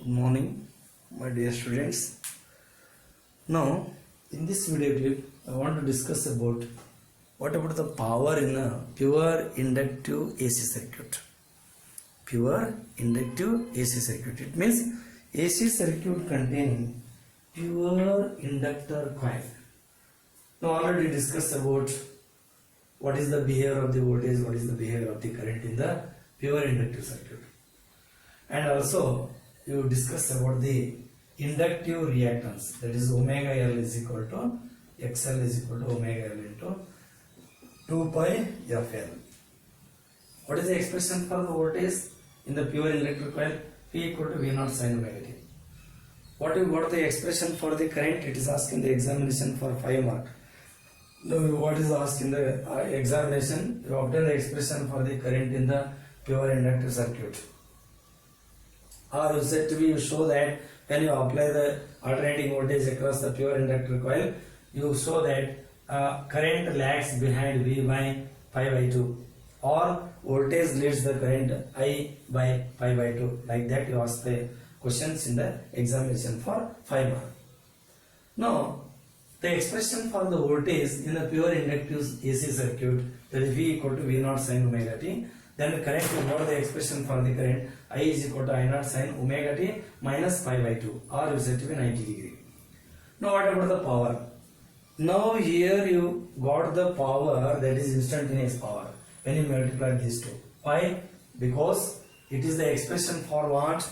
Good morning, my dear students. Now, in this video clip, I want to discuss about what about the power in a pure inductive AC circuit. Pure inductive AC circuit. It means AC circuit containing pure inductor coil. Now, already discussed about what is the behavior of the voltage, what is the behavior of the current in the pure inductive circuit. And also, you discuss about the inductive reactance, that is omega L is equal to XL is equal to omega L into 2 pi FL. What is the expression for the voltage in the pure electric coil? P equal to V0 sin omega t. What you got the expression for the current? It is asked in the examination for 5 mark. Now, what is asked in the examination? You obtain the expression for the current in the pure inductive circuit. Or you said to be, you show that when you apply the alternating voltage across the pure inductor coil, you show that current lags behind V by pi by 2, or voltage leads the current I by pi by 2. Like that you ask the questions in the examination for 5 mark. Now, the expression for the voltage in the pure inductive AC circuit, that is V equal to V0 sin omega t. Then the current, you know the expression for the current, I is equal to I0 sin omega t minus pi by 2, or you said to be 90 degree. Now what about the power? Now here you got the power, that is instantaneous power, when you multiply these two. Why? Because it is the expression for what?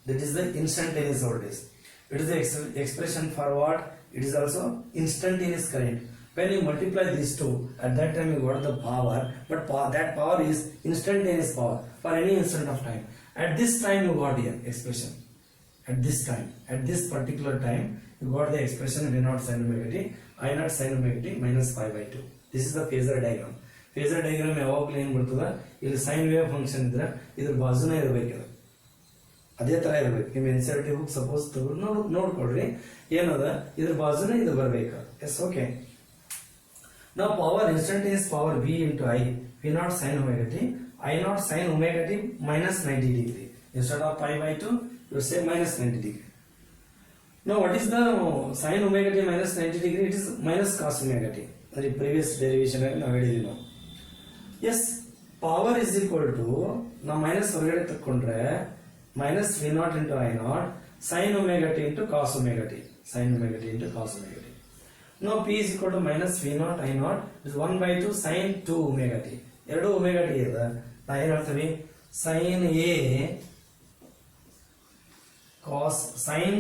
That is the instantaneous voltage. It is the expression for what? It is also instantaneous current. When you multiply these two, at that time you got the power, but that power is instantaneous power for any instant of time. At this time you got here expression. At this time, at this particular time, you got the expression V0 sin omega t, I0 sin omega t minus pi by 2. This is the phasor diagram. Phasor diagram ಯಾವಾಗಲೂ ಏನು ಬರ್ತದೆ, ಇಲ್ಲಿ sine wave function ಇದ್ರೆ ಇದ್ರ ಬಾಜುನೇ ಇರಬೇಕು, ಅದೇ ತರ ಇರಬೇಕು. ನಿಮ್ಮ ಎನ್ಸಿಆರ್ಟಿ ಬುಕ್ ಸಪೋಸ್ ತಗೊಂಡು ನೋಡ್ಕೊಳ್ರಿ, ಏನದ ಇದ್ರ ಬಾಜುನೇ ಇದು ಬರಬೇಕು. Yes, okay. Now power, instantaneous power V into I, V0 sin omega t, I0 sin omega t minus 90 degree. Instead of pi by 2, you say minus 90 degree. Now what is the sin omega t minus 90 degree? It is minus cos omega t. The previous derivation I already know. Yes, power is equal to, now minus ಹೊರಗಡೆ ತಕ್ಕೊಂಡ್ರೆ minus V0 into I0 sin omega t into cos omega t. Sin omega t into cos omega t. Now P is equal to minus V0 I0 is 1 by 2 sin 2 omega t. ಎರಡು omega t ಇದೆ. ನಾ ಏನು ಹೇಳ್ತೀವಿ, sin A cos sin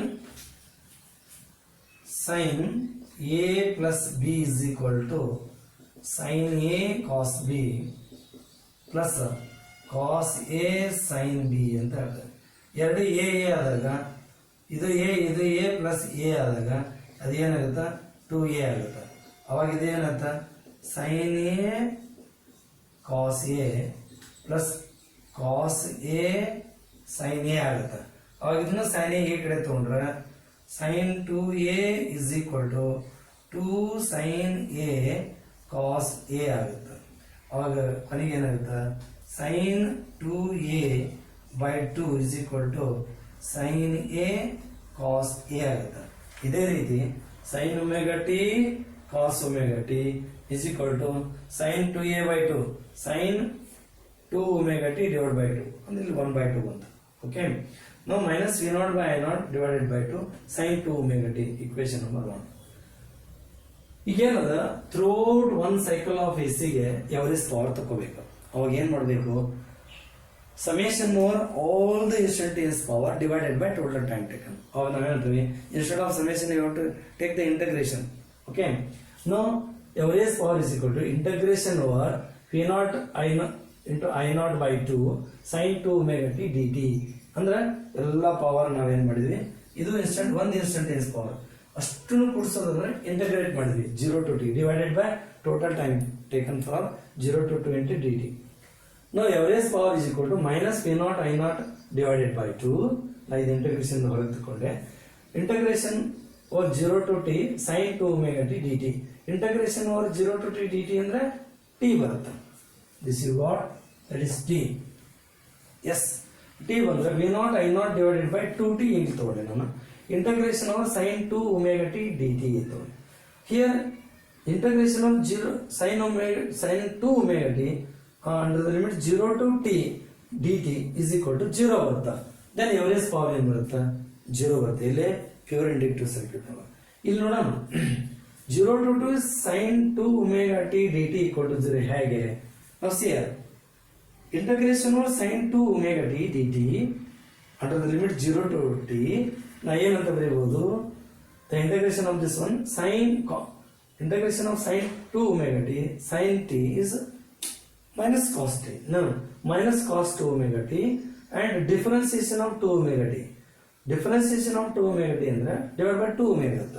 A plus B is equal to sin A cos B plus cos A sin B ಅಂತ ಹೇಳ್ತಾರೆ. ಎರಡು A ಆದಾಗ ಇದು A plus A ಆದಾಗ ಅದೇನಾಗುತ್ತೆ, 2A ಆಗುತ್ತೆ. ಅವಾಗ ಇದೇನಂತ sin A cos A plus cos A sin A ಆಗುತ್ತೆ. ಅವಾಗ ಇದನ್ನ sin A ಈ ಕಡೆ ತಗೊಂಡ್ರೆ sin 2A is equal to 2 sin A cos A ಆಗುತ್ತೆ. ಅವಾಗ ಕೊನೆಗೆ ಏನಾಗುತ್ತೆ, sin 2A by 2 is equal to sin A cos A ಆಗುತ್ತೆ. ಇದೇ ರೀತಿ sin omega t cos omega t is equal to sin 2A by 2 sin 2 omega t divided by 2, and ಇಲ್ಲಿ 1 by 2 ಬಂತು. Okay, now minus V0 by I0 divided by 2 sin 2 omega t, equation number 1. ಈಗೇನದ throughout one cycle of ಎಸಿಗೆ average power ತಗೋಬೇಕು. ಅವಾಗ ಏನ್ ಮಾಡಬೇಕು, summation over all the instantaneous power divided by total time taken. ಅವಾಗ ನಾವು ಹೇಳ್ತೀವಿ, instead of summation you have to take the integration. Okay, now average power is equal to integration over V0 I0 into I0 by 2 sin 2 omega t dt. ಅಂದ್ರೆ ಎಲ್ಲ power ನಾವೇನ್ ಮಾಡಿದ್ವಿ, ಇದು ಒಂದು instantaneous power ಅಷ್ಟನ್ನು ಕೂಡಿಸೋದಂದ್ರೆ ಇಂಟಗ್ರೇಟ್ ಮಾಡಿದ್ವಿ 0 to t divided by total time taken for 0 to 2 into dt. Now average power is equal to minus V0 I0 divided by 2. Like the integration ಹೊರಗೆ ತಗೊಂಡೆ, integration over 0 to t sin 2 omega t dt. Integration over 0 to t dt ಅಂದ್ರೆ t ಬರುತ್ತೆ. This you got, that is t. Yes. T ಬಂದ್ರೆ V naught I naught divided by 2t ಇಲ್ಲಿ ತಗೊಂಡೆ ನಾನು. Integration of sin 2 omega t dt ತಗೊಂಡೆ. Here integration of sin 2 omega t under the limit 0 to t dt is equal to 0 ಬರುತ್ತಾ. Then average power ಏನ್ ಬರುತ್ತಾ? 0 ಬರುತ್ತೆ. ಇಲ್ಲೇ pure inductive circuit ಇಲ್ಲಿ ನೋಡೋಣ. 0 to 2 sin 2 omega t dt equal to 0 ಹೇಗೆ? ನಾವು see here integration of sin 2 omega t dt under the limit 0 to t ನಾ ಏನಂತ ಬರೆಯಬಹುದು? the integration of this one integration of sin 2 omega t sin t is minus cos t. No, minus cos 2 omega t and differentiation of 2 omega t. Differentiation of 2 omega t ಅಂದ್ರೆ divided by 2 omega ಅಂತ.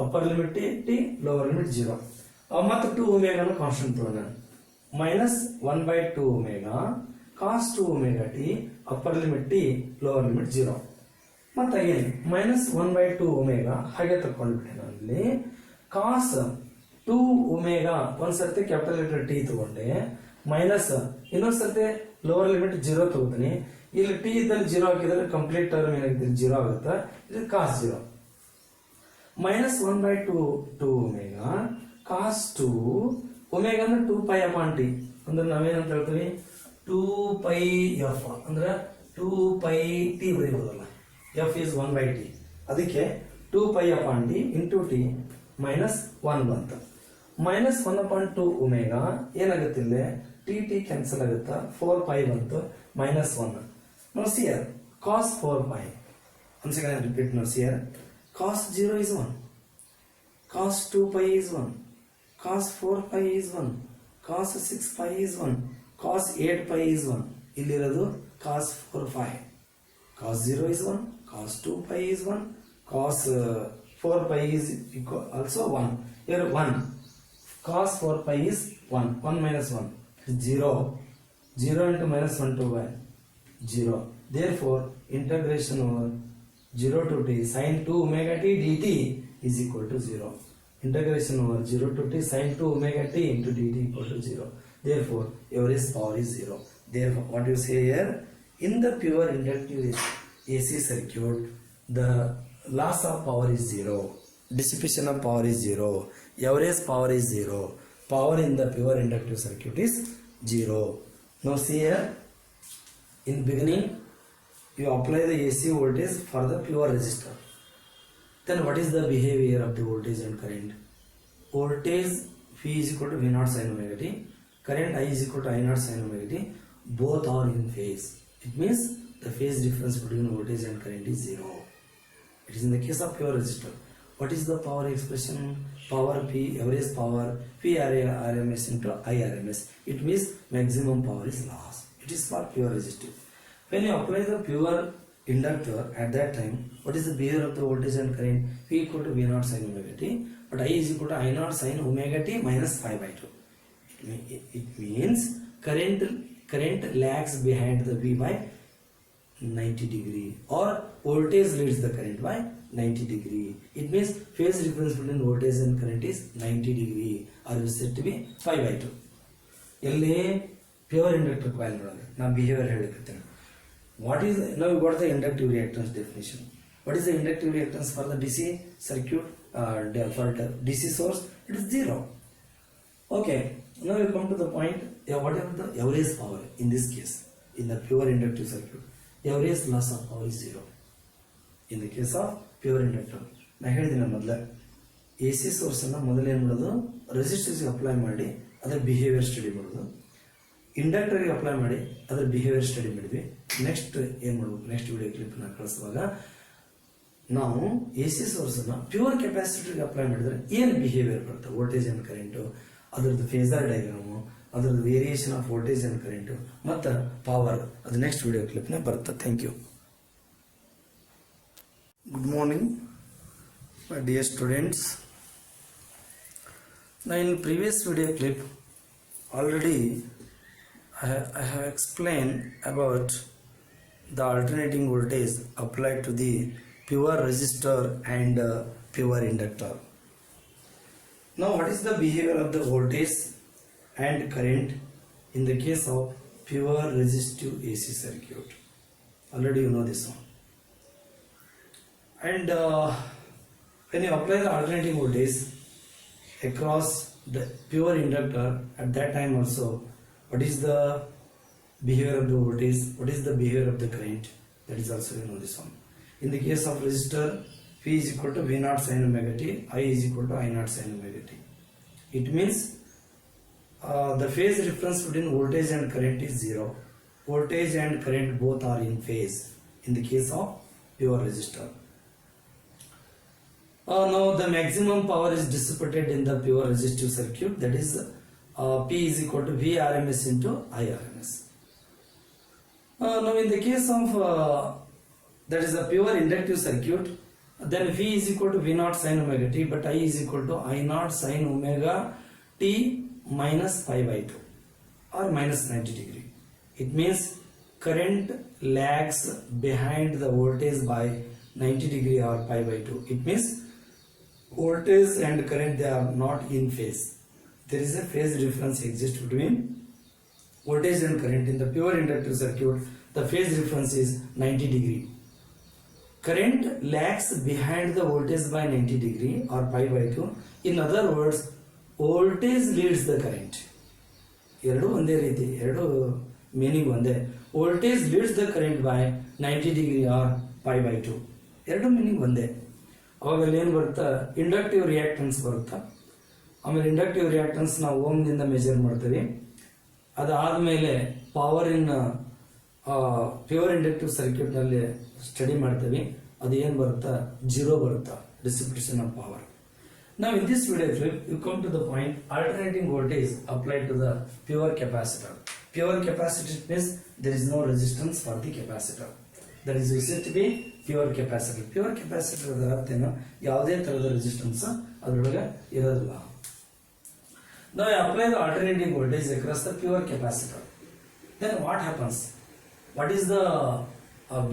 upper limit t lower limit 0. ಮತ್ತೆ 2 omega ನ constant ತಗೊಂಡ minus 1 by 2 omega cos 2 omega t upper limit t lower limit 0. ಮತ್ತೆ again minus 1 by 2 omega ಹಾಗೆ ತಗೊಂಡ್ಬಿಟ್ಟೆ ನಾನು ಇಲ್ಲಿ cos 2 omega ಒಂದ್ಸರ್ತಿ ಕ್ಯಾಪಿಟಲ್ ಲೆಟರ್ t ತಗೊಂಡೆ ಮೈನಸ್ ಇನ್ನೊಂದ್ ಸರ್ತಿ ಲೋವರ್ ಲಿಮಿಟ್ 0 ತಗೋತೀನಿ. ಇಲ್ಲಿ t ಇದ್ದಲ್ಲಿ 0 ಹಾಕಿದ್ರೆ ಕಂಪ್ಲೀಟ್ ಟರ್ಮ್ ಏನಾಗುತ್ತೆ 0 ಆಗುತ್ತೆ. ಇದು cos 0 minus 1 by 2 omega cos 2 omega ಅಂದ್ರೆ 2 pi upon t ಅಂದ್ರೆ ನಾವೇನಂತ ಹೇಳ್ತೀವಿ 2 pi f ಅಂದ್ರೆ 2 pi t ಬರೀಬಹುದಲ್ಲ. f is 1 by t ಅದಕ್ಕೆ 2 pi upon t into t minus 1 ಬಂತ. minus 1 upon 2 omega ಏನಾಗುತ್ತೆ ಇಲ್ಲಿ t ಕ್ಯಾನ್ಸಲ್ ಆಗುತ್ತೆ 4 pi ಬಂತು minus 1. now see here cos 4 pi once again I repeat now see here cos 0 is 1 cos 2 pi is 1 cos 4 pi is 1 cos 6 pi is 1 cos 8 pi is 1. ಇಲ್ಲಿರೋದು cos 4 pi. cos 0 is 1 cos 2 pi is 1 cos 4 pi is equal also 1. here 1 cos 4 pi is 1 1 minus 1 0 0 into minus 1 to 1 0. therefore integration over 0 to t sin 2 omega t dt is equal to 0. integration over 0 to t sin 2 omega t into dt equal to 0. therefore average power is 0. therefore what you say here in the pure inductive AC circuit the loss of power is 0, dissipation of power is 0, average power is 0, power in the pure inductive circuit is 0. now see here in beginning you apply the AC voltage for the pure resistor. then what is the behavior of the voltage and current? voltage V is equal to V naught sin omega t, current I is equal to I naught sin omega t. both are in phase. it means the phase difference between voltage and current is 0. it is in the case of pure resistor. what is the power expression? power P average power P RMS into I RMS. it means maximum power is lost. it is for pure resistor. when you apply the pure inductor at that time what is the behavior of the voltage and current? V equal to V naught sin omega t but I is equal to I naught sin omega t minus 5 by 2. it means current lags behind the V by 90 degree or voltage leads the current by 90 degree. it means phase difference between voltage and current is 90 degree or is said to be 5 by 2. ಎಲ್ಲಿ pure inductor coil ನೋಡೋದು ನಾವು behaviour ಹೇಳಕತ್ತೀನಿ. what is now we got the inductive reactance definition. what is the inductive reactance for the DC circuit? For the DC source it is 0. okay, now we come to the point. whatever the average power in this case in the pure inductive circuit average loss of power is 0 in the case of pure inductor. ನಾ ಹೇಳಿದ್ದೀನಿ ಮೊದಲ AC source ಅನ್ನ ಮೊದಲು ಏನು ಮಾಡೋದು resistors apply ಮಾಡಿ ಅದರ behaviour study ಮಾಡೋದು. ಇಂಡಕ್ಟರ್ಗೆ ಅಪ್ಲೈ ಮಾಡಿ ಅದರ ಬಿಹೇವಿಯರ್ ಸ್ಟಡಿ ಮಾಡಿದ್ವಿ. ನೆಕ್ಸ್ಟ್ ಏನು ಮಾಡಬೇಕು ನೆಕ್ಸ್ಟ್ ವಿಡಿಯೋ ಕ್ಲಿಪ್ನ ಕಳಿಸುವಾಗ ನಾವು AC ಸೋರ್ಸ್ ಅನ್ನ ಪ್ಯೂರ್ ಕೆಪಾಸಿಟರ್ಗೆ ಅಪ್ಲೈ ಮಾಡಿದ್ರೆ ಏನು ಬಿಹೇವಿಯರ್ ಬರುತ್ತೆ ವೋಲ್ಟೇಜ್ ಅಂಡ್ ಕರೆಂಟು ಅದರದ್ದು ಫೇಸರ್ ಡಯಾಗ್ರಾಮು ಅದರದ್ದು variation of voltage and current ಮತ್ತು ಪವರ್ ಅದು ನೆಕ್ಸ್ಟ್ ವಿಡಿಯೋ ಕ್ಲಿಪ್ನ ಬರುತ್ತೆ. Thank you. Good morning my dear students. now in previous video clip already I have explained about the alternating voltage applied to the pure resistor and pure inductor. now what is the behavior of the voltage and current in the case of pure resistive AC circuit? Already you know this one. And when you apply the alternating voltage across the pure inductor, at that time also, what is the behavior of the voltage, what is the behavior of the current, that is also you know this one. In the case of resistor, P is equal to V naught sin omega t, I is equal to I naught sin omega t. It means the phase difference between voltage and current is 0. Voltage and current both are in phase in the case of pure resistor. Now the maximum power is dissipated in the pure resistive circuit, that is P is equal to V RMS into I RMS. Now in the case of that is a pure inductive circuit, then V is equal to V naught sin omega t, but I is equal to I naught sin omega t minus pi by 2 or minus 90 degree. It means current lags behind the voltage by 90 degree or pi by 2. It means voltage and current, they are not in phase. There is a phase difference exists between voltage and current. In the pure inductive circuit, the phase difference is 90 degree. Current lags behind the voltage by 90 degree or pi by 2. In other words, voltage leads the current. ಎರಡು ಒಂದೇ ರೀತಿ, ಎರಡು meaning ಒಂದೇ. Voltage leads the current by 90 degree or pi by 2. ಎರಡು meaning ಒಂದೇ. ಅವಾಗ ಅಲ್ಲಿ ಏನು ಬರುತ್ತಾ, ಇಂಡಕ್ಟಿವ್ ರಿಯಾಕ್ಟೆನ್ಸ್ ಬರುತ್ತಾ. ಆಮೇಲೆ ಇಂಡಕ್ಟಿವ್ ರಿಯಾಕ್ಟೆನ್ಸ್ ನಾವು ಓಮ್ನಿಂದ ಮೆಜರ್ ಮಾಡ್ತೀವಿ. ಅದಾದಮೇಲೆ ಪವರ್ ಇನ್ ಪ್ಯೂರ್ ಇಂಡಕ್ಟಿವ್ ಸರ್ಕ್ಯೂಟ್ನಲ್ಲಿ ಸ್ಟಡಿ ಮಾಡ್ತೀವಿ. ಅದು ಏನು ಬರುತ್ತಾ, 0 ಬರುತ್ತಾ, dissipation of power. Now in this video clip, you come to the point alternating voltage applied to the pure capacitor. Pure capacitor means there is no resistance for the capacitor. That is said to be pure capacitor. Pure capacitor ಅದರ ಅರ್ಥ ಏನು, ಯಾವುದೇ ತರಹದ resistance ಅದರೊಳಗೆ ಇರೋದಿಲ್ಲ. Now I apply the alternating voltage across the pure capacitor. Then what happens? What is the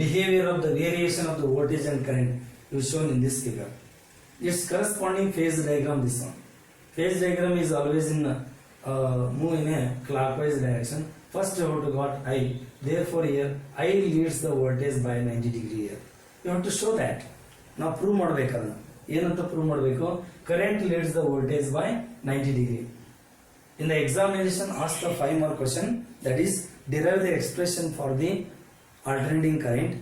behavior of the variation of the voltage and current is shown in this figure. Its corresponding phase diagram, this one. Phase diagram is always in move in a clockwise direction. First you have to got I. Therefore here I leads the voltage by 90 degree here. You have to show that. Now prove ಮಾಡಬೇಕಲ್ಲ. ಏನಂತ prove ಮಾಡಬೇಕು? Current leads the voltage by 90 degree. In the examination ask the 5 more question, that is derive the expression for the alternating current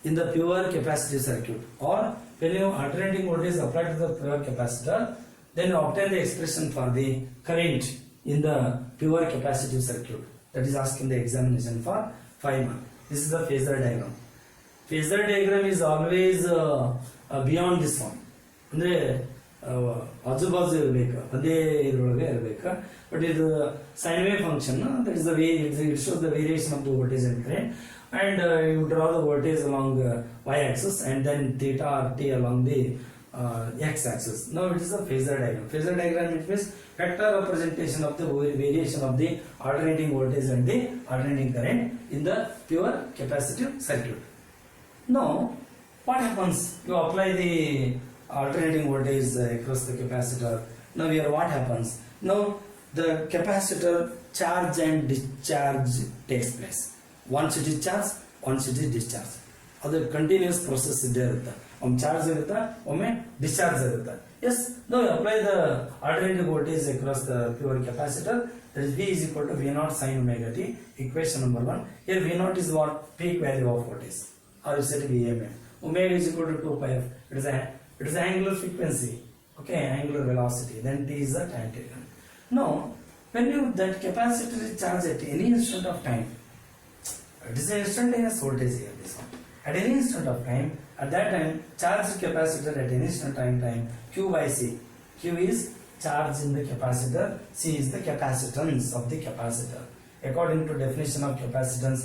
in the pure capacitive circuit, or when you alternating voltage applied to the pure capacitor, then you obtain the expression for the current in the pure capacitive circuit. That is asked in the examination for 5 marks. This is the phasor diagram. Phasor diagram is always beyond this one. ಅಂದ್ರೆ ಆಜು ಬಾಜು ಇರಬೇಕು, ಅದೇ ಇದರೊಳಗೆ ಇರಬೇಕು. But ಇದು sine wave function, that is the way it shows the variation of the voltage and current. And you draw the voltage along y-axis and then theta or t along the x-axis. Now it is a phasor diagram. Phasor diagram, it means vector representation of the variation of the alternating voltage and the alternating current in the pure capacitive circuit. Now what happens? You apply the alternating voltage across the capacitor. Now here what happens? Now the capacitor charge and discharge takes place. Once it is charged, once it is discharged. ಅದು continuous process ಇದ್ದೇ ಇರುತ್ತೆ. ಒಮ್ಮೆ charge ಇರುತ್ತೆ, ಒಮ್ಮೆ discharge ಇರುತ್ತೆ. S, ನಾವು apply the alternative voltage across the pure capacitor. That is V is equal to V naught sin omega t. Equation number 1. Here V naught is what? Peak value of voltage, or you said VMF. Omega is equal to 2 pi f. It is angular frequency. Okay, angular velocity. Then T is the time taken. Now, when you that capacitor is charged at any instant of time, it is an instantaneous voltage here, this one. At any instant of time, at that time, charged capacitor at any instant time, Q by C. Q is charge in the capacitor, C is the capacitance of the capacitor. According to definition of capacitance,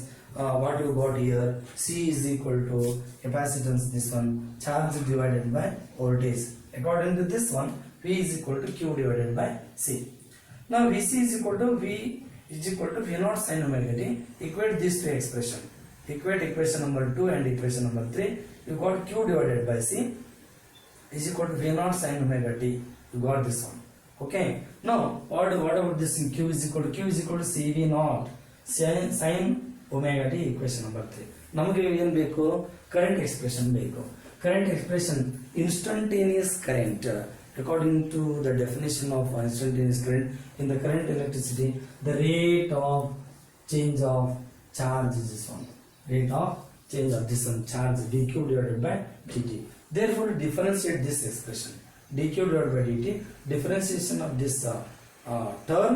what you got here, C is equal to capacitance, this one, charge divided by voltage. According to this one, V is equal to Q divided by C. Now Vc is equal to V naught sin omega t. Equate these two expression. Equate equation number 2 and equation number 3. You got Q divided by C is equal to V naught sin omega t. You got this one. Okay. Now what about this? Q is equal to CV naught sin omega t. Equation number 3. ನಮಗೆ ಏನು ಬೇಕು? Current expression ಬೇಕು. Current expression instantaneous current. According to the definition of instantaneous current, in the current electricity, the rate of change of charge is this one. Rate of change of this one charge dq divided by dt. Therefore, differentiate this expression dq divided by dt. Differentiation of this term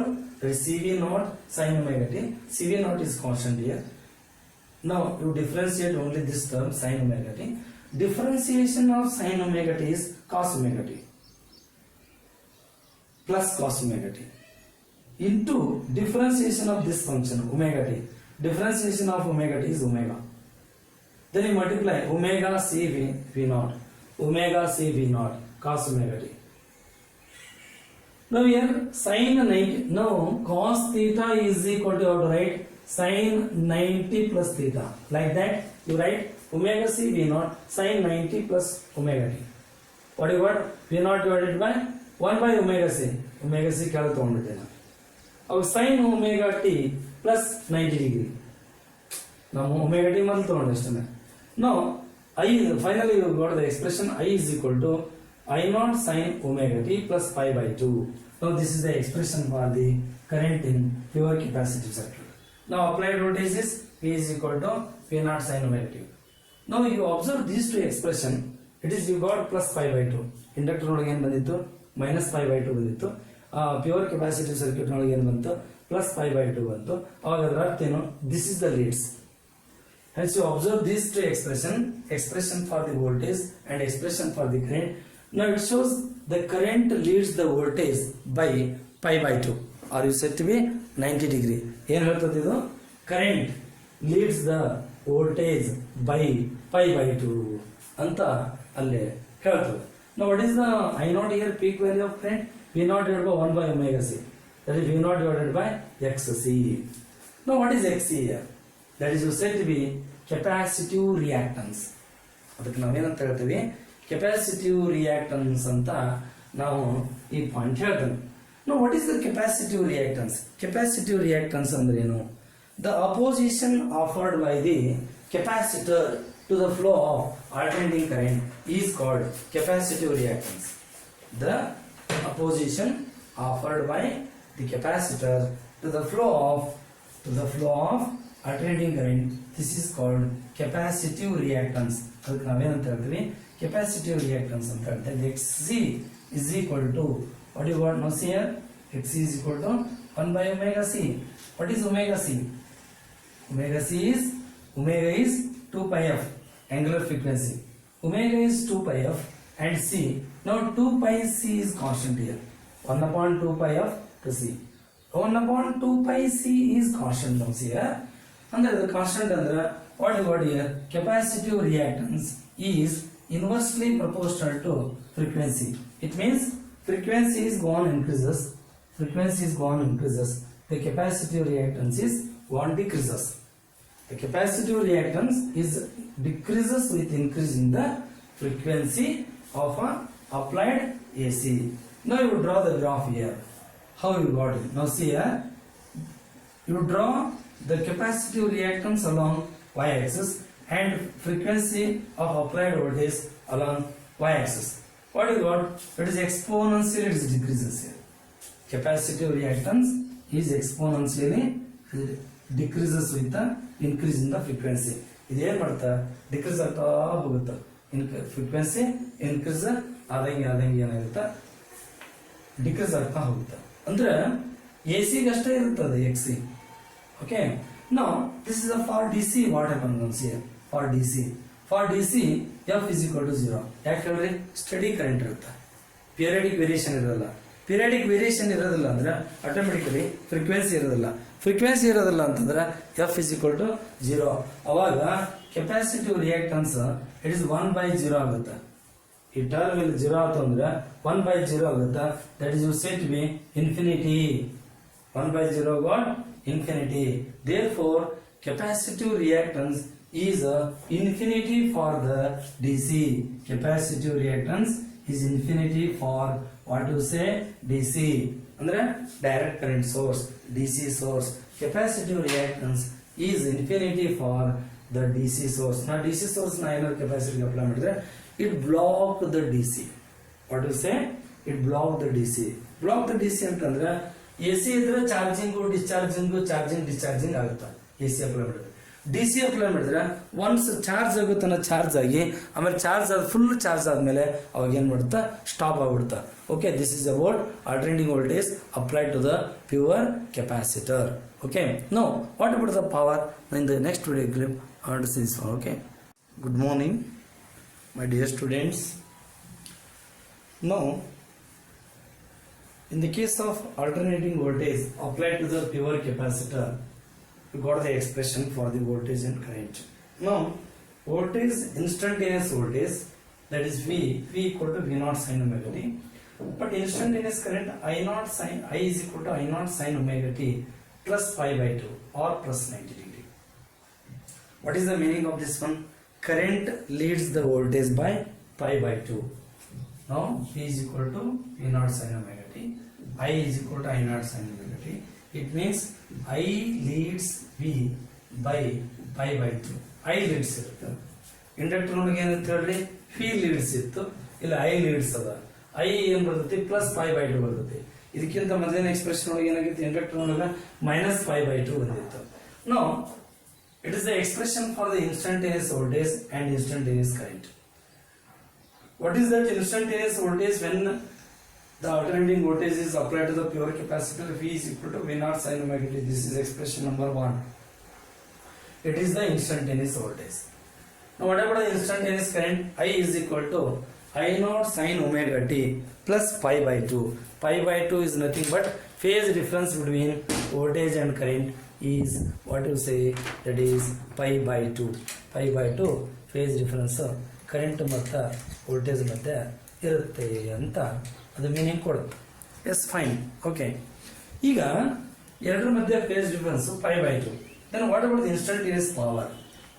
is CV naught sin omega t. CV naught is constant here. Now you differentiate only this term sin omega t. Differentiation of sin omega t is cos omega t plus cos omega t into differentiation of this function omega t. Differentiation of omega t is omega. Then you multiply omega c v naught, omega c v naught cos omega t. Now here sin 90. Now cos theta is equal to, how to write? Sin 90 plus theta. Like that you write omega c v naught sin 90 plus omega t. What you got? V naught divided by 1 by omega c. Omega c ಕೆಳಗೆ ತಗೊಂಡಿದ್ದೇನೆ. ಅವಾಗ sin omega t plus 90 degree. ನಾವು omega t ಮೊದಲು ತಗೊಂಡಷ್ಟೇ. Now I finally you got the expression I is equal to I naught sin omega t plus pi by 2. Now this is the expression for the current in pure capacitive circuit. Now applied voltage is V is equal to V naught sin omega t. Now you observe these two expression. It is you got plus pi by 2. Inductor ಒಳಗೆ ಏನು ಬಂದಿತ್ತು? Minus pi by 2 ಬಂದಿತ್ತು. Pure capacitive circuit ಒಳಗೆ ಏನು ಬಂತು? Plus pi by 2 ಬಂತು. ಅವಾಗ ಅದರ ಅರ್ಥ ಏನು? This is the leads. Hence you observe these two expression for the voltage and expression for the current. Now it shows the current leads the voltage by pi by 2, or you said to be 90 degree. ಏನು ಹೇಳ್ತದೆ ಇದು? Current leads the voltage by pi by 2 ಅಂತ ಅಲ್ಲಿ ಹೇಳ್ತದೆ. Now what is the I naught here peak value of current? V naught divided by 1 by omega c. That is V naught divided by xc. Now what is xc here? That is said to be capacitive reactance. ಅದಕ್ಕೆ ನಾವೇನಂತ ಹೇಳ್ತೀವಿ? Capacitive reactance ಅಂತ ನಾವು ಈ point ಹೇಳ್ತೇವೆ. Now what is the capacitive reactance? Capacitive reactance ಅಂದ್ರೆ ಏನು? The opposition offered by the capacitor to the flow of alternating current is called capacitive reactance. The opposition offered by the capacitor to the flow of alternating current, this is called capacitive reactance. ಅದಕ್ಕೆ ನಾವೇನಂತ ಹೇಳ್ತೀವಿ? Capacitive reactance ಅಂತ ಹೇಳ್ತೀವಿ. Xc is equal to, what do you got now? See here, Xc is equal to 1 by omega c. What is omega c? Omega is 2 pi f, angular frequency. Omega is 2 pi f and c. Now 2 pi c is constant here. 1 upon 2 pi f to c. 1 upon 2 pi c is constant now here. Under the constant under what you got here? Capacitive reactance is inversely proportional to frequency. It means frequency is gone increases. The capacitive reactance is gone decreases. The capacitive reactance is decreases with increasing the frequency of a applied AC. Now you draw the graph here. How you got it? Now see here, you draw the capacitive reactance along y-axis and frequency of applied voltage along y-axis. What you got? It is exponentially decreases here. Capacitive reactance is exponentially decreases with the increase in the frequency. ಇದೇನು ಮಾಡುತ್ತಾ? Decrease ಆಗ್ತಾ ಹೋಗುತ್ತೆ. Frequency increase ಆದಂಗೆ ಏನಾಗುತ್ತೆ? Decrease ಆಗ್ತಾ ಹೋಗುತ್ತೆ. ಅಂದ್ರೆ A ಸಿಗೆ ಅಷ್ಟೇ ಇರುತ್ತದೆ ಎಕ್ಸಿ. Okay, now this is for D C. What happens here? For D C F is equal to 0. ಯಾಕೆ ಹೇಳ್ರಿ? ಸ್ಟಡಿ ಕರೆಂಟ್ ಇರುತ್ತೆ, ಪಿರಿಯಾಡಿಕ್ ವೇರಿಯೇಷನ್ ಇರೋಲ್ಲ. ಪಿರಿಯಾಡಿಕ್ ವೇರಿಯೇಷನ್ ಇರೋದಿಲ್ಲ ಅಂದ್ರೆ ಆಟೋಮೆಟಿಕಲಿ ಫ್ರೀಕ್ವೆನ್ಸಿ ಇರೋದಿಲ್ಲ ಅಂತಂದ್ರೆ ಎಫ್ ಇಸ್ ಈಕ್ವಲ್ ಟು 0. ಅವಾಗ capacitive reactance it is 1 by 0 ಆಗುತ್ತೆ. ಈ ಟರ್ಮ್ ಇಲ್ಲಿ 0 ಆಯ್ತು ಅಂದ್ರೆ 1 by 0 ಆಗುತ್ತೆ. That is set B infinity. 1 by 0 got infinity. Therefore capacitive reactance is infinity for the DC. Capacitive reactance is infinity for what you say? DC. Andre direct current source, DC source. Capacitive reactance is infinity for the DC source. Now DC source na ಏನಾದ್ರು capacity apply ಮಾಡಿದ್ರೆ it block the DC. What you say? It block the DC. Block the DC ಅಂತಂದ್ರೆ AC ಇದ್ರೆ charging ಡಿಸ್ಚಾರ್ಜಿಂಗು charging discharging ಆಗುತ್ತೆ AC apply ಮಾಡಿದ್ರೆ. DC apply ಮಾಡಿದ್ರೆ once charge ಆಗುತ್ತಾನ charge ಆಗಿ ಆಮೇಲೆ charge ಆದ ಫುಲ್ ಚಾರ್ಜ್ ಆದ್ಮೇಲೆ ಅವಾಗ ಏನ್ ಮಾಡುತ್ತಾ ಸ್ಟಾಪ್ ಆಗ್ಬಿಡುತ್ತಾ. Okay, this is about alternating voltage applied to the pure capacitor. Okay, now what about the power? In the next video clip I want to see this one. Okay, good morning my dear students. Now in the case of alternating voltage applied to the pure capacitor, you got the expression for the voltage and current. Now voltage, instantaneous voltage, that is V equal to V naught sin omega t, but instantaneous current I is equal to I naught sin omega t plus pi by 2 or plus 90 degree. What is the meaning of this one? Current leads the voltage by pi by 2. Now V is equal to V naught sin omega t, I is equal to I naught sin omega t. It means I leads V by pi by 2. I leads ಇರುತ್ತೆ. Inductor ಒಳಗೆ ಏನಂತ ಹೇಳ್ರಿ, V leads ಇತ್ತು, ಇಲ್ಲ I leads ಅದ. I ಏನ್ ಬರ್ತೈತಿ plus pi by 2 ಬರ್ತೈತಿ. ಇದಕ್ಕಿಂತ ಮೊದಲಿನ ಎಕ್ಸ್ಪ್ರೆಷನ್ ಒಳಗೆ ಏನಾಗಿತ್ತು, ಇಂಡಕ್ಟರ್ ಒಳಗೆ ಮೈನಸ್ pi by 2 ಬಂದಿತ್ತು. Now it is the expression for the instantaneous voltage and instantaneous current. What is that instantaneous voltage? When the alternating voltage is applied to the pure capacitor, V is equal to V naught sin omega t. This is expression number 1. It is the instantaneous voltage. Now what about the instantaneous current? I is equal to I naught sin omega t plus pi by 2. Pi by 2 is nothing but phase difference between voltage and current is what you say, that is pi by 2. Pi by 2 phase difference current ಮತ್ತು voltage ಮಧ್ಯೆ ಇರುತ್ತೆ ಅಂತ ಅದು meaning ಕೊಡುತ್ತೆ. Yes, fine, okay. ಈಗ ಎರಡರ ಮಧ್ಯೆ phase difference pi by 2. Then what about the instantaneous power?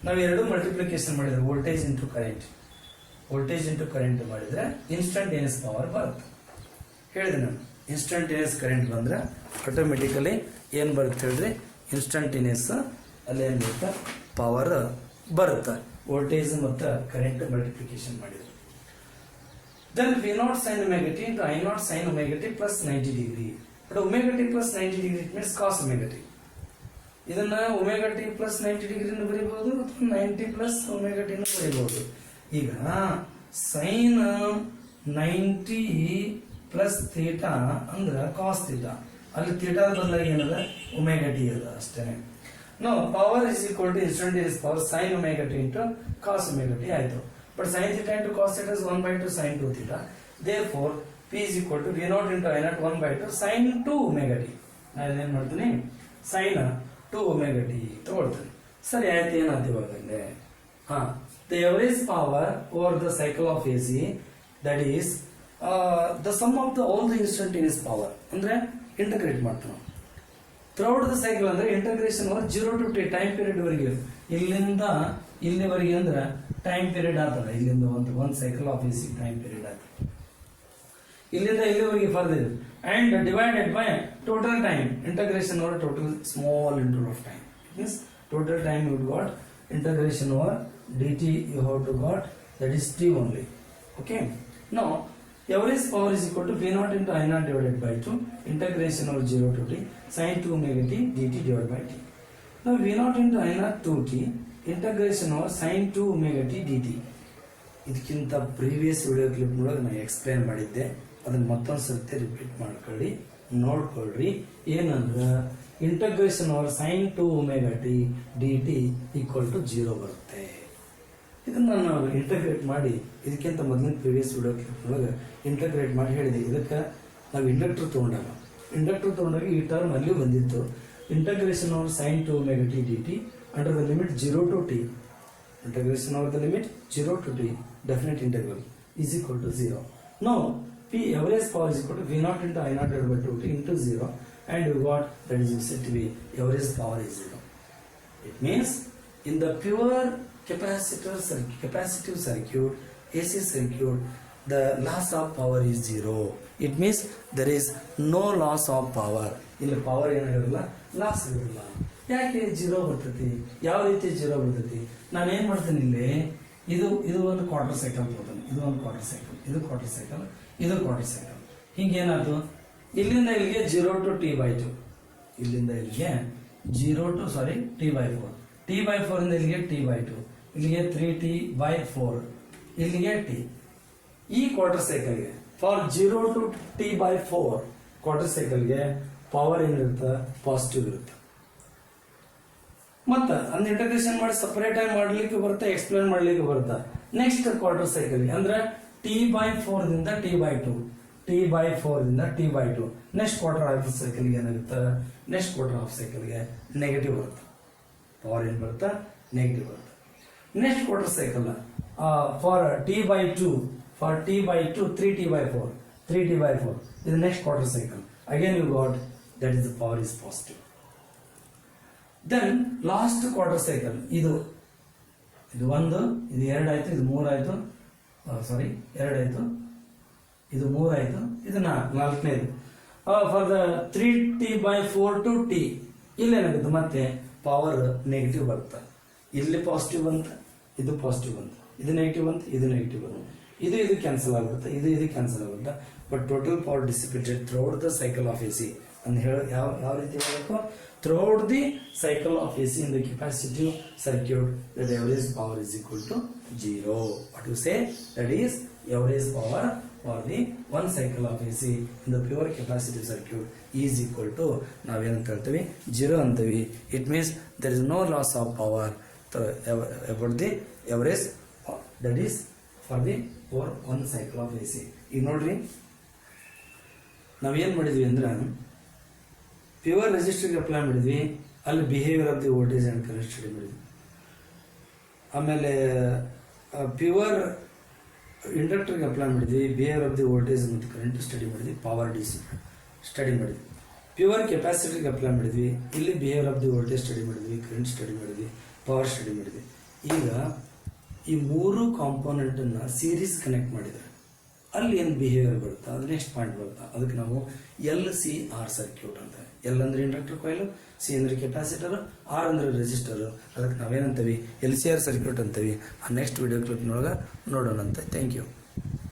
ನಾವು ಎರಡು ಮಲ್ಟಿಪ್ಲಿಕೇಶನ್ ಮಾಡಿದ್ರೆ ವೋಲ್ಟೇಜ್ ಇಂಟು ಕರೆಂಟ್ ಮಾಡಿದ್ರೆ ಇನ್ಸ್ಟಂಟೇನಿಯಸ್ ಪವರ್ ಬರುತ್ತೆ. ಹೇಳಿದೆ ನಾನು, ಇನ್ಸ್ಟಂಟೇನಿಯಸ್ ಕರೆಂಟ್ ಬಂದ್ರೆ ಆಟೋಮೆಟಿಕಲಿ ಏನು ಬರುತ್ತೆ ಹೇಳ್ರಿ, ಇನ್ಸ್ಟಂಟೇನಿಯಸ್ ಅಲ್ಲಿ ಏನು ಬರುತ್ತೆ, ಪವರ್ ಬರುತ್ತೆ. ವೋಲ್ಟೇಜ್ ಮತ್ತು ಕರೆಂಟ್ ಮಲ್ಟಿಪ್ಲಿಕೇಶನ್ ಮಾಡಿದ್ರೆ then V naught sin omega t into I naught sin omega t plus 90 degree. But omega t plus 90 degree it means cos omega t. ಇದನ್ನ omega t plus 90 degree ನ ಬರೀಬಹುದು ಅಥವಾ 90 plus omega t ನ ಬರೀಬಹುದು. ಈಗ sin 90 plus theta ಅಂದ್ರೆ cos theta, ಅಲ್ಲಿ theta ಬದಲಾಗಿ ಏನದ omega t ಅದ ಅಷ್ಟೇ. Now power is equal to instantaneous power sin omega t into cos omega t ಆಯ್ತು. But sin theta into cos theta is 1 by 2 sin 2 theta. Therefore, P is equal to V naught into I naught 1 by 2 sin 2 omega t. ನಾನು ಏನು ಮಾಡ್ತೀನಿ, sin 2 omega t ತಗೊಳ್ತೀನಿ. ಸರಿ ಆಯ್ತು, ಏನಾಯ್ತು ಇವಾಗಲೇ? The average power over the cycle of AC, that is the sum of all the instantaneous power. ಅಂದ್ರೆ integrate ಮಾಡ್ತೀವಿ ನಾವು ಥ್ರೂಔಟ್ ದ ಸೈಕಲ್. ಅಂದ್ರೆ integration 0 to t time period ವರೆಗೆ, ಇಲ್ಲಿಂದ ಇಲ್ಲಿವರೆಗೆ ಅಂದ್ರೆ ಟೈಮ್ ಪೀರಿಯಡ್ ಆಗ್ತದೆ. ಇಲ್ಲಿಂದ ಒಂದು cycle of AC time period ಆಗ್ತದೆ, ಇಲ್ಲಿಂದ ಇಲ್ಲಿವರೆಗೆ further and divided by total time. Integration over total small interval of time. It means total time you got integration over dt you have to got, that is t only. Okay, now average power is equal to V naught into I naught divided by 2 integration over 0 to t sin 2 omega t dt divided by t. Now V naught into I naught 2t integration over sin 2 omega t dt. ಇದಕ್ಕಿಂತ previous video clip ಒಳಗೆ ನಾನು explain ಮಾಡಿದ್ದೆ, ಅದನ್ನ ಮತ್ತೊಂದು ಸರ್ತಿ repeat ಮಾಡ್ಕೊಳ್ಳಿ, ನೋಡ್ಕೊಳ್ರಿ. ಏನಂದ್ರೆ integration over sin 2 omega t dt equal to 0 ಬರುತ್ತೆ. ಇದನ್ನ ನಾವು ಇಂಟಗ್ರೇಟ್ ಮಾಡಿ, ಇದಕ್ಕಿಂತ ಮೊದಲಿನ ಪ್ರೀವಿಯಸ್ ವಿಡಿಯೋ ಕ್ಲಿಪ್ ಒಳಗೆ ಇಂಟಗ್ರೇಟ್ ಮಾಡಿ ಹೇಳಿದೆ. ಇದಕ್ಕೆ ನಾವು ಇಂಡಕ್ಟರ್ ತಗೊಂಡಾಗ ಈ ಟರ್ಮ್ ಅಲ್ಲಿ ಬಂದಿತ್ತು. Integration over sin 2 omega t dt under the limit 0 to t, integration over the limit 0 to t definite integral is equal to 0. Now P average power is equal to V naught into I naught divided by 2t into 0, and you got that is said to be average power is 0. It means in the pure capacitive circuit, AC circuit, the loss of power is 0. It means there is no loss of power. ಇಲ್ಲಿ power ಏನಾಗಿರಲ್ಲ, loss ಇರೋದಿಲ್ಲ. ಯಾಕೆ 0 ಬರ್ತೈತಿ? ಯಾವ ರೀತಿ 0 ಬರ್ತೈತಿ? ನಾನು ಏನು ಮಾಡ್ತೀನಿ ಇಲ್ಲಿ, ಇದು ಒಂದು ಕ್ವಾರ್ಟರ್ ಸೈಕಲ್ ತಗೋತೀನಿ, ಇದು ಒಂದು ಕ್ವಾರ್ಟರ್ ಸೈಕಲ್, ಇದು ಕ್ವಾರ್ಟರ್ ಸೈಕಲ್, ಇದು ಕ್ವಾರ್ಟರ್ ಸೈಕಲ್. ಹಿಂಗೇನಾಯ್ತು, ಇಲ್ಲಿಂದ ಇಲ್ಲಿಗೆ 0 to t/2, ಇಲ್ಲಿಂದ ಇಲ್ಲಿಗೆ t/4, t/4 ಇಂದ ಇಲ್ಲಿಗೆ t/2, ಇಲ್ಲಿಗೆ 3t/4, ಇಲ್ಲಿಗೆ t. ಈ ಕ್ವಾರ್ಟರ್ ಸೈಕಲ್ಗೆ ಫಾರ್ 0 to t/4 ಕ್ವಾರ್ಟರ್ ಸೈಕಲ್ಗೆ ಪವರ್ ಏನಿರುತ್ತೆ, ಪಾಸಿಟಿವ್ ಇರುತ್ತೆ. ಮತ್ತೆ ಅದನ್ನ ಇಂಟಗ್ರೇಷನ್ ಮಾಡಿ ಸಪರೇಟ್ ಆಗಿ ಮಾಡ್ಲಿಕ್ಕೆ ಬರುತ್ತೆ, ಎಕ್ಸ್ಪ್ಲೇನ್ ಮಾಡ್ಲಿಕ್ಕೆ ಬರುತ್ತೆ. ನೆಕ್ಸ್ಟ್ ಕ್ವಾರ್ಟರ್ ಸೈಕಲ್ ಅಂದ್ರೆ t/4 ದಿಂದ t/2, t/4 ದಿಂದ t/2. ನೆಕ್ಸ್ಟ್ ಕ್ವಾರ್ಟರ್ ಹಾಫ್ ಸೈಕಲ್ಗೆ ಏನಾಗುತ್ತೆ, ನೆಕ್ಸ್ಟ್ ಕ್ವಾರ್ಟರ್ ಹಾಫ್ ಸೈಕಲ್ಗೆ ನೆಗೆಟಿವ್ ಬರುತ್ತೆ, ಪವರ್ ಏನ್ ಬರುತ್ತೆ, ನೆಗೆಟಿವ್ ಬರುತ್ತೆ. Next quarter cycle for t/2, 3t/4, 3t/4 ಇದು next quarter cycle. Again you got that is the power is positive. Then last quarter cycle ಇದು 1, ಇದು 2 ಆಯ್ತು, ಇದು 3 ಆಯ್ತು, 2 ಆಯ್ತು, ಇದು 3 ಆಯ್ತು, ಇದು 4ನೇದು. For the 3t/4 to t ಇಲ್ಲೇನಾಗುತ್ತೆ, ಮತ್ತೆ ಪವರ್ ನೆಗೆಟಿವ್ ಬರುತ್ತೆ. ಇಲ್ಲಿ ಪಾಸಿಟಿವ್ ಬಂತ, ಇದು ಪಾಸಿಟಿವ್ ಬಂತ, ಇದು ನೆಗೆಟಿವ್ ಬಂತ, ಇದು ನೆಗೆಟಿವ್ ಬಂತ, ಇದು ಕ್ಯಾನ್ಸಲ್ ಆಗುತ್ತೆ, ಇದು ಕ್ಯಾನ್ಸಲ್ ಆಗುತ್ತೆ. But total power dissipated throughout the cycle of AC ಅಂತ ಹೇಳಿ ಯಾವ ರೀತಿ ಹೇಳಬೇಕು, throughout the cycle of AC in the capacitive circuit the average power is equal to 0. What you say, that is average power for the one cycle of AC in the pure capacitive circuit is equal to ನಾವೇನಂತ ಹೇಳ್ತೀವಿ, 0 ಅಂತೀವಿ. It means there is no loss of power about the average, that is for the for one cycle of AC. ಈಗ ನೋಡ್ರಿ, ನಾವೇನ್ ಮಾಡಿದ್ವಿ ಅಂದ್ರೆ pure ರೆಸಿಸ್ಟರ್ಗೆ apply ಮಾಡಿದ್ವಿ, ಅಲ್ಲಿ behaviour of the voltage and current study ಮಾಡಿದ್ವಿ. ಆಮೇಲೆ ಪ್ಯೂರ್ ಇಂಡಕ್ಟರ್ಗೆ ಅಪ್ಲೈ ಮಾಡಿದ್ವಿ, ಬಿಹೇವಿಯರ್ ಆಫ್ ದಿ ವೋಲ್ಟೇಜ್ ಮತ್ತು ಕರೆಂಟ್ ಸ್ಟಡಿ ಮಾಡಿದ್ವಿ, ಪವರ್ ಡಿಸಿ ಸ್ಟಡಿ ಮಾಡಿದ್ವಿ. ಪ್ಯೂರ್ ಕೆಪಾಸಿಟರ್ಗೆ ಅಪ್ಲೈ ಮಾಡಿದ್ವಿ, ಇಲ್ಲಿ behaviour of the voltage study ಮಾಡಿದ್ವಿ, ಕರೆಂಟ್ ಸ್ಟಡಿ ಮಾಡಿದ್ವಿ, ಪವರ್ ಸ್ಟಡಿ ಮಾಡಿದ್ವಿ. ಈಗ ಈ 3 ಕಾಂಪೋನೆಂಟನ್ನು ಸೀರೀಸ್ ಕನೆಕ್ಟ್ ಮಾಡಿದರೆ ಅಲ್ಲಿ ಏನು ಬಿಹೇವಿಯರ್ ಬರುತ್ತೆ, ಅದು ನೆಕ್ಸ್ಟ್ ಪಾಯಿಂಟ್ ಬರುತ್ತೆ. ಅದಕ್ಕೆ ನಾವು LCR ಸರ್ಕ್ಯೂಟ್ ಅಂತ. L ಅಂದ್ರೆ ಇಂಡಕ್ಟರ್ ಕಾಯಿಲ್, C ಅಂದ್ರೆ ಕೆಪಾಸಿಟರ್, R ಅಂದ್ರೆ ರೆಸಿಸ್ಟರ್. ಅದಕ್ಕೆ ನಾವೇನಂತೀವಿ, LCR ಸರ್ಕ್ಯೂಟ್ ಅಂತೀವಿ. ಆ ನೆಕ್ಸ್ಟ್ ವಿಡಿಯೋ ಕ್ಲಿಪ್ನೊಳಗೆ ನೋಡೋಣಂತೆ. Thank you.